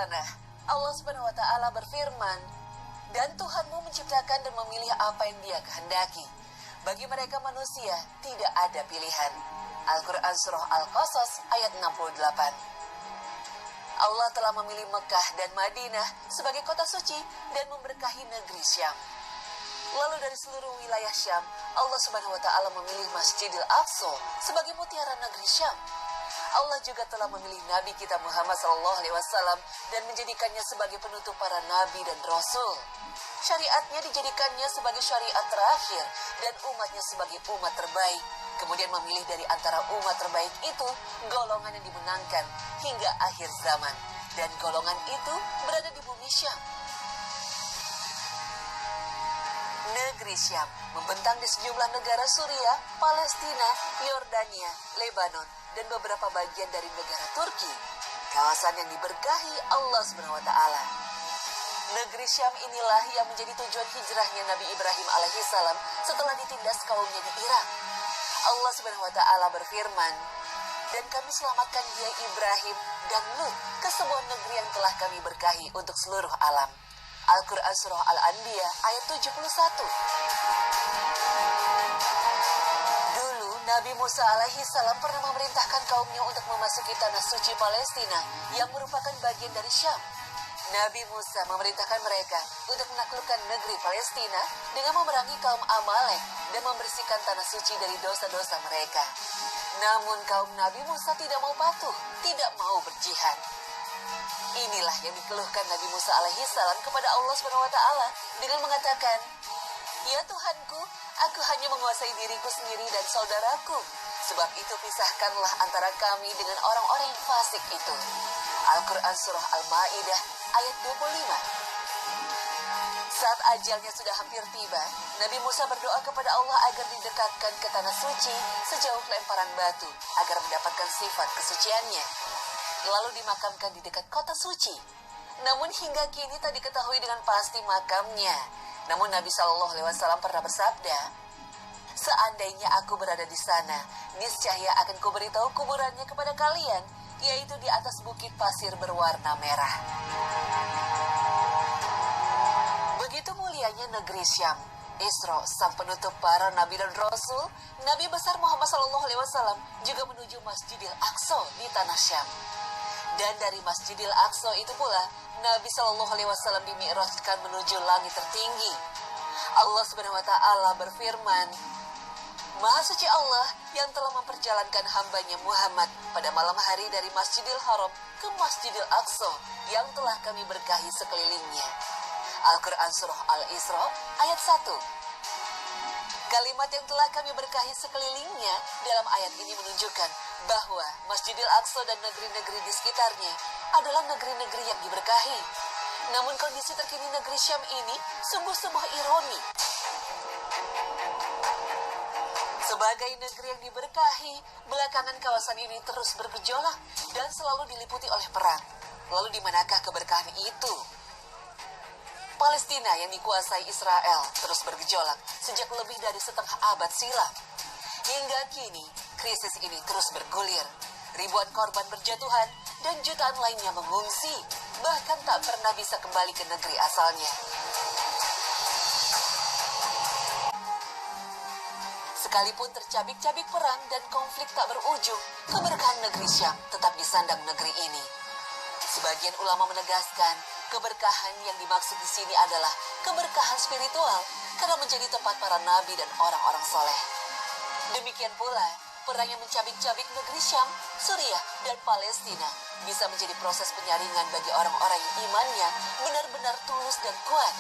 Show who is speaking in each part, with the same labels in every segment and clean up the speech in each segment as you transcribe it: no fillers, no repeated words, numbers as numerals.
Speaker 1: sana, Allah Subhanahu wa Ta'ala berfirman, "Dan Tuhanmu menciptakan dan memilih apa yang Dia kehendaki. Bagi mereka manusia tidak ada pilihan." Al-Quran Surah Al-Qasas ayat 68. Allah telah memilih Mekah dan Madinah sebagai kota suci dan memberkahi negeri Syam. Lalu dari seluruh wilayah Syam, Allah Subhanahu wa Ta'ala memilih Masjidil Aqsa sebagai mutiara negeri Syam. Allah juga telah memilih Nabi kita Muhammad SAW dan menjadikannya sebagai penutup para nabi dan rasul. Syariatnya dijadikannya sebagai syariat terakhir dan umatnya sebagai umat terbaik. Kemudian memilih dari antara umat terbaik itu golongan yang dimenangkan hingga akhir zaman. Dan golongan itu berada di bumi Syam. Negeri Syam membentang di sejumlah negara Suriah, Palestina, Yordania, Lebanon, dan beberapa bagian dari negara Turki. Kawasan yang diberkahi Allah Subhanahu wa Ta'ala. Negeri Syam inilah yang menjadi tujuan hijrahnya Nabi Ibrahim alaihissalam setelah ditindas kaumnya di Irak. Allah Subhanahu wa Ta'ala berfirman, "Dan kami selamatkan dia Ibrahim dan Lut ke sebuah negeri yang telah kami berkahi untuk seluruh alam." Al-Quran Surah Al-Anbiya ayat 71. Dulu Nabi Musa alaihissalam pernah memerintahkan kaumnya untuk memasuki tanah suci Palestina yang merupakan bagian dari Syam. Nabi Musa memerintahkan mereka untuk menaklukkan negeri Palestina dengan memerangi kaum Amalek dan membersihkan tanah suci dari dosa-dosa mereka. Namun kaum Nabi Musa tidak mau patuh, tidak mau berjihad. Inilah yang dikeluhkan Nabi Musa alaihissalam kepada Allah Subhanahu wa Ta'ala dengan mengatakan, "Ya Tuhanku, aku hanya menguasai diriku sendiri dan saudaraku. Sebab itu pisahkanlah antara kami dengan orang-orang yang fasik itu." Al-Quran Surah Al-Ma'idah ayat 25. Saat ajalnya sudah hampir tiba, Nabi Musa berdoa kepada Allah agar didekatkan ke tanah suci sejauh lemparan batu agar mendapatkan sifat kesuciannya. Lalu dimakamkan di dekat kota suci. Namun hingga kini tak diketahui dengan pasti makamnya. Namun Nabi SAW pernah bersabda, "Seandainya aku berada di sana, niscaya akan kuberitahu kuburannya kepada kalian, yaitu di atas bukit pasir berwarna merah." Begitu mulianya negeri Syam. Isra, sang penutup para nabi dan rasul, Nabi besar Muhammad SAW juga menuju Masjidil Aqsa di tanah Syam. Dan dari Masjidil Aqsa itu pula Nabi SAW dimi'rajkan menuju langit tertinggi. Allah Subhanahu wa Ta'ala berfirman, "Maha suci Allah yang telah memperjalankan hambanya Muhammad pada malam hari dari Masjidil Haram ke Masjidil Aqsa yang telah kami berkahi sekelilingnya." Al-Quran Surah Al-Isra ayat 1. Kalimat yang telah kami berkahi sekelilingnya dalam ayat ini menunjukkan bahwa Masjidil Aqsa dan negeri-negeri di sekitarnya adalah negeri-negeri yang diberkahi. Namun kondisi terkini negeri Syam ini sungguh sebuah ironi. Sebagai negeri yang diberkahi, belakangan kawasan ini terus bergejolak dan selalu diliputi oleh perang. Lalu di manakah keberkahan itu? Palestina yang dikuasai Israel terus bergejolak sejak lebih dari setengah abad silam. Hingga kini, krisis ini terus bergulir. Ribuan korban berjatuhan dan jutaan lainnya mengungsi, bahkan tak pernah bisa kembali ke negeri asalnya. Sekalipun tercabik-cabik perang dan konflik tak berujung, keberkahan negeri Syam tetap disandang negeri ini. Sebagian ulama menegaskan, keberkahan yang dimaksud di sini adalah keberkahan spiritual karena menjadi tempat para nabi dan orang-orang soleh. Demikian pula, perang yang mencabik-cabik negeri Syam, Suriah, dan Palestina bisa menjadi proses penyaringan bagi orang-orang yang imannya benar-benar tulus dan kuat.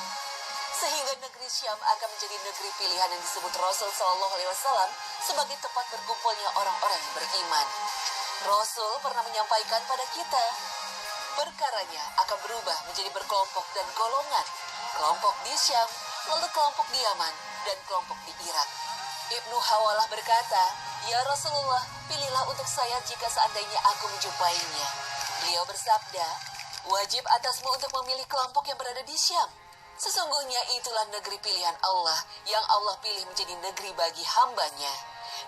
Speaker 1: Sehingga negeri Syam akan menjadi negeri pilihan yang disebut Rasul SAW sebagai tempat berkumpulnya orang-orang yang beriman. Rasul pernah menyampaikan pada kita, perkaranya akan berubah menjadi berkelompok dan golongan. Kelompok di Syam, lalu kelompok di Yaman, dan kelompok di Irak. Ibnu Hawalah berkata, "Ya Rasulullah, pilihlah untuk saya jika seandainya aku menjumpainya." Beliau bersabda, "Wajib atasmu untuk memilih kelompok yang berada di Syam. Sesungguhnya itulah negeri pilihan Allah yang Allah pilih menjadi negeri bagi hambanya.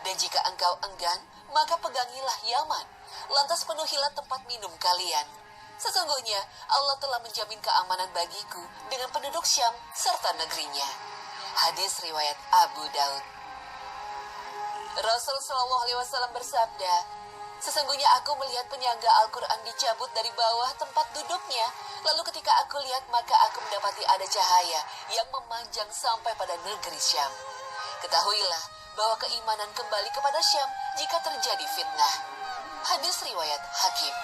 Speaker 1: Dan jika engkau enggan, maka pegangilah Yaman. Lantas penuhilah tempat minum kalian. Sesungguhnya Allah telah menjamin keamanan bagiku dengan penduduk Syam serta negerinya. Hadis riwayat Abu Daud. Rasul Shallallahu Alaihi Wasallam bersabda, sesungguhnya aku melihat penyangga Al-Quran dicabut dari bawah tempat duduknya. Lalu ketika aku lihat, maka aku mendapati ada cahaya yang memanjang sampai pada negeri Syam. Ketahuilah bahwa keimanan kembali kepada Syam jika terjadi fitnah. Hadis riwayat Hakim.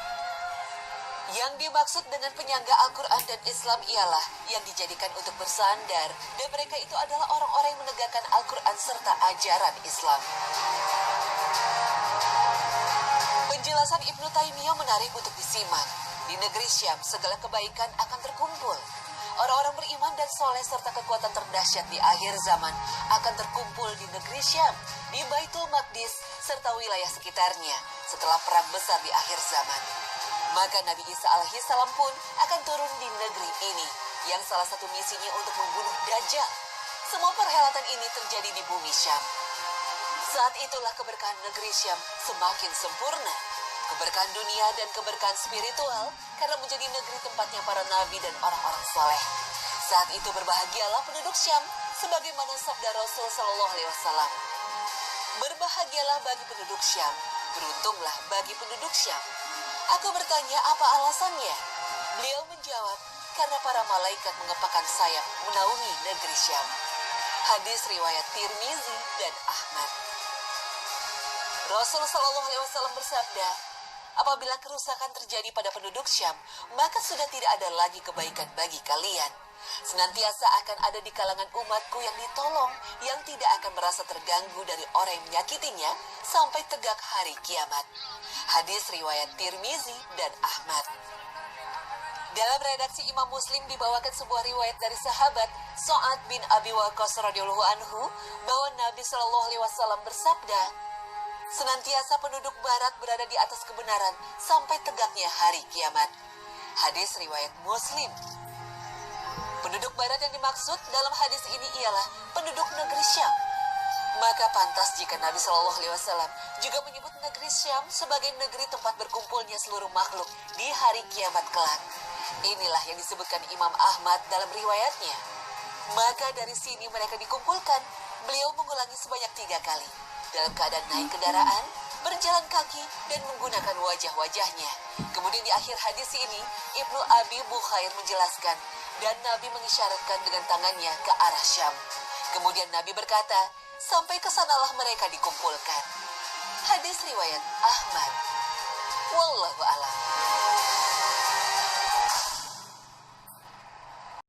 Speaker 1: Yang dimaksud dengan penyangga Al-Quran dan Islam ialah yang dijadikan untuk bersandar, dan mereka itu adalah orang-orang yang menegakkan Al-Quran serta ajaran Islam. Penjelasan Ibnu Taimiyah menarik untuk disimak. Di negeri Syam, segala kebaikan akan terkumpul. Orang-orang beriman dan soleh serta kekuatan terdahsyat di akhir zaman akan terkumpul di negeri Syam, di Baitul Maqdis, serta wilayah sekitarnya setelah perang besar di akhir zaman. Maka Nabi Isa alaihissalam pun akan turun di negeri ini, yang salah satu misinya untuk membunuh Dajjal. Semua perhelatan ini terjadi di bumi Syam. Saat itulah keberkahan negeri Syam semakin sempurna. Keberkahan dunia dan keberkahan spiritual karena menjadi negeri tempatnya para nabi dan orang-orang soleh. Saat itu berbahagialah penduduk Syam, sebagaimana sabda Rasul Shallallahu Alaihi Wasallam. Berbahagialah bagi penduduk Syam, beruntunglah bagi penduduk Syam. Aku bertanya, apa alasannya? Beliau menjawab, karena para malaikat mengepakkan sayap menaungi negeri Syam. Hadis riwayat Tirmizi dan Ahmad. Rasul Shallallahu Alaihi Wasallam bersabda, apabila kerusakan terjadi pada penduduk Syam, maka sudah tidak ada lagi kebaikan bagi kalian. Senantiasa akan ada di kalangan umatku yang ditolong, yang tidak akan merasa terganggu dari orang yang menyakitinya sampai tegak hari kiamat. Hadis riwayat Tirmizi dan Ahmad. Dalam redaksi Imam Muslim dibawakan sebuah riwayat dari sahabat Sa'ad bin Abi Waqqas radhiyallahu anhu bahwa Nabi Shallallahu Alaihi Wasallam bersabda, senantiasa penduduk barat berada di atas kebenaran sampai tegaknya hari kiamat. Hadis riwayat Muslim. Penduduk barat yang dimaksud dalam hadis ini ialah penduduk negeri Syam. Maka pantas jika Nabi Shallallahu Alaihi Wasallam juga menyebut negeri Syam sebagai negeri tempat berkumpulnya seluruh makhluk di hari kiamat kelak. Inilah yang disebutkan Imam Ahmad dalam riwayatnya. Maka dari sini mereka dikumpulkan. Beliau mengulangi sebanyak 3 kali. Dalam keadaan naik kendaraan, berjalan kaki, dan menggunakan wajah-wajahnya. Kemudian di akhir hadis ini, Ibnu Abi Bukhair menjelaskan, dan Nabi mengisyaratkan dengan tangannya ke arah Syam. Kemudian Nabi berkata, sampai ke sanalah mereka dikumpulkan. Hadis riwayat Ahmad.